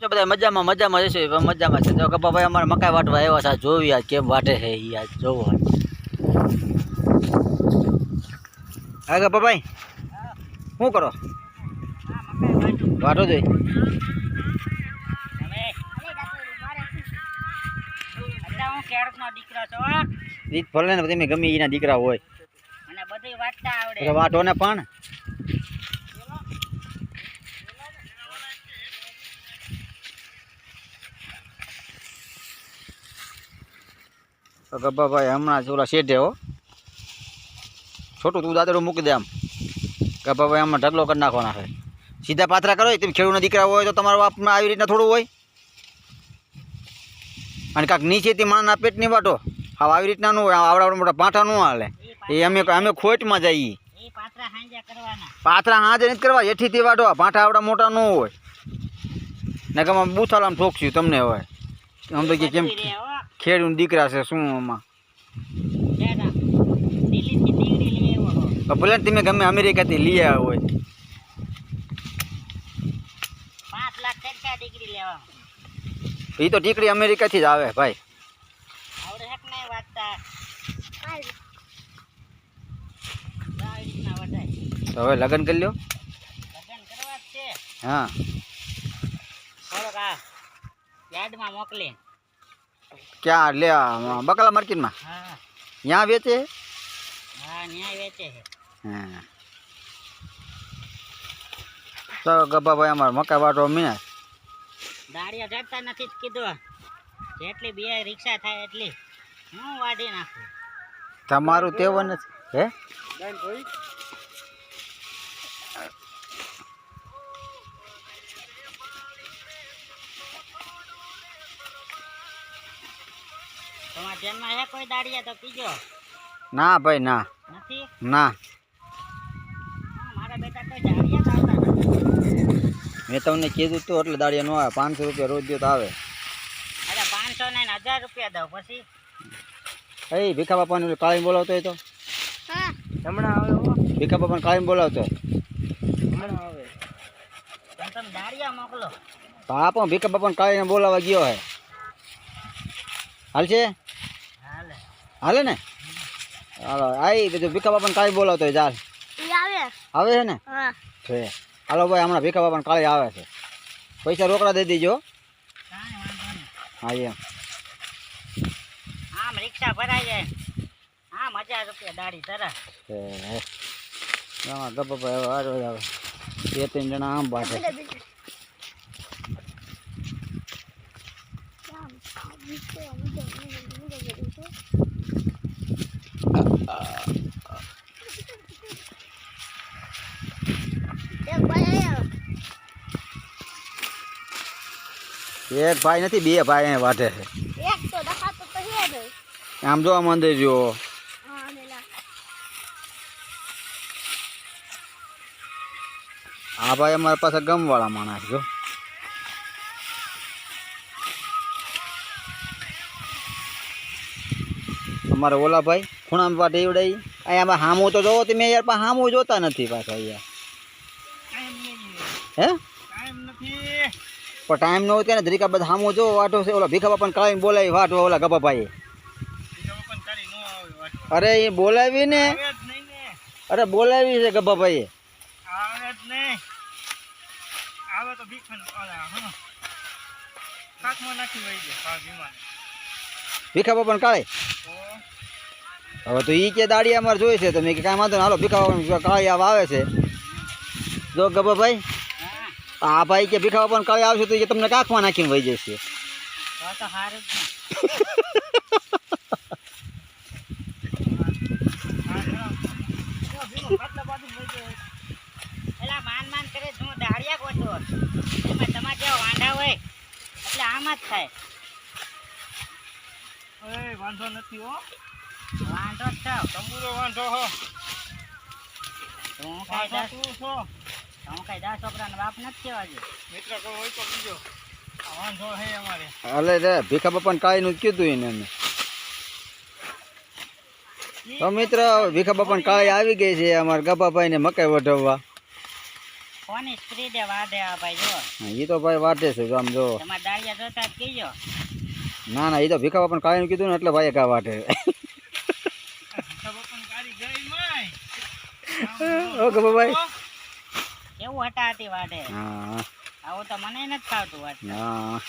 બધા મજામાં મજામાં જશે મજામાં છે. તો ગબ્બાભાઈ અમારે મકાઈ વાટવા આવ્યા છે. જોવી આજ કેમ વાટે છે એ આજ જોવો. હા ગબ્બાભાઈ શું કરો? વાટો જોઈ રીત ભલે ને તમે ગમે એના દીકરા હોય વાટો ને પણ ગબ્બાભાઈ હમણાં ઓલા શેઠે હો છોટું તું દાદરું મૂકી દે. આમ ગબ્બાભાઈ આમાં ઢગલો કરી નાખવાના છે. સીધા પાથરા કરો. તમે ખેડૂતના દીકરા હોય તો તમારા બાપમાં આવી રીતના થોડું હોય. અને કાંક નીચેથી માના પેટની વાટો હા આવી રીતના ન હોય. આવડા મોટા પાઠા ન હાલે. એ અમે ખોટમાં જઈએ. પાથરા હાજર નથી કરવા. એઠીથી વાટો પાઠા આવડા મોટા ન હોય ને કે આમ બુથાલામ ઠોકશું તમને હોય. આમ તો કે કેમ ખેડૂત દીકરા છે શું આમાં ભલે તમે ગમે અમેરિકાથી લઈ આવ્યા હોય. 5 લાખ ખર્ચા ડિગ્રી લેવા. એ તો ટીકડી અમેરિકાથી જ આવે ભાઈ. આવડે હેક નહીં વાટતા. તો હવે લગ્ન કરી લ્યો. લગ્ન કરવા જ છે. હા થોડોક આ યાર્ડમાં મોકલી. ક્યાં લે બકાલા માર્કેટમાં? હા ત્યાં વેચે? હા ન્યાય વેચે છે. હા તો ગબ્બાભાઈ અમારે મકાઈ વાટો મીના દાડિયા ચડતા નથી કીધું. જેટલી બે રિક્ષા થાય એટલી હું વાઢી નાખું. તમારું તેવું નથી હે? તમારા ધ્યાનમાં હે કોઈ દાડિયા તો કીજો. ના ભાઈ ના નથી ના. મારા બેટા કોઈ દાડિયા તો આવતા નથી. મેં તમને કીધું તો એટલે દાડિયા ન આવે. 500 રૂપિયા રોજ દો તો આવે. અરે 500 ને 1000 રૂપિયા દઉં પછી. એ ભીખા બાપાને કાળી બોલાવતો હોય તો હા હમણાં આવે. ભીખા બાપાને કાળી બોલાવતો હોય હમણાં આવે. તમે દાડિયા મોકલો. બાપા ભીખા બાપાને કાળીને બોલાવવા ગયો હે. હાલ છે હાલે હાલે ને? હાલો આઈ બધું ભીખા બાપાને કાળી બોલાવતો હોય. ચાલ આવે આવે છે ને? હા છે. હાલો ભાઈ હમણાં ભીખા બાપાને કાળી આવે છે. પૈસા રોકડા દઈ દીજો. હા એમ આમ રિક્ષા ભરાઈ જાય. આમ 1000 રૂપિયા દાડી તરત. ગબ્બાભાઈ હવે હારો આવે. 2-3 જણા આમ બાટે. એક ભાઈ નથી 2 ભાઈ અહીંયા વાટે છે. એક તો દેખાતો તો હે ને. આમ જો મંદિર જો. હા મેલા. આ ભાઈ અમારા પાસે ગમવાળા માણસ જો. અમારે ઓલા ભાઈ ખૂણામાં વાટે એવડાઈ. અહીંયા હામું તો જોવો તમે યાર. પણ હામું જોતા નથી પાછા અહીંયા. હે પણ ટાઈમ ન હોય ત્યાં ધરીકા બધા હામું જો વાટો છે. ઓલા ભીખા બાપાને કાળીને બોલાવી વાટો ઓલા ગબ્બાભાઈ. અરે એ બોલાવી ને. અરે બોલાવી છે ગબ્બાભાઈ. ભીખા બાપાને કાળી હવે તો ઈ કે દાડી અમારે જોઈ છે. તો મેં કાંઈ વાંધો ને હાલો ભીખા બાપાને કાળી આવે છે. જો ગબ્બાભાઈ આ ભાઈ કે ભીખા બાપાને કાળી આવશે તો એ તમને કાંખમાં નાખીને વહી જશે. એલા માન કરે હું દાડિયા ગોઠવો. એમાં તમારે જેવા વાંઢા હોય એટલે આમ જ થાય. વાંધો નથી હો. વાંધો જ થાવ. તંબુરો વાંધો હો. હું કઈ 10 છોકરાના બાપ નથી કેવા છે. મિત્ર કોઈ હોય તો બીજો વાંધો હે અમારે. અલે રે ભીખા બાપાને કાળીનું જ કીધું એને અમે. તો મિત્ર ભીખા બાપાને કાળી આવી ગઈ છે અમારા ગબ્બાભાઈને મકાઈ વઢાવવા. કોની સ્પીડે વાદે આ ભાઈ જો એ તો ભાઈ વાટે છે જો આમ જો. તમારા દાળિયા જોતા જ કીજો ના ના એ તો ભીખા પણ કાળીનું કીધું ને એટલે ભાઈ કા વાટે. ઓ ગબાભાઈ. એવું હટાતી વાડે હા આવું તો મને નથી ખાવતું વાટ હા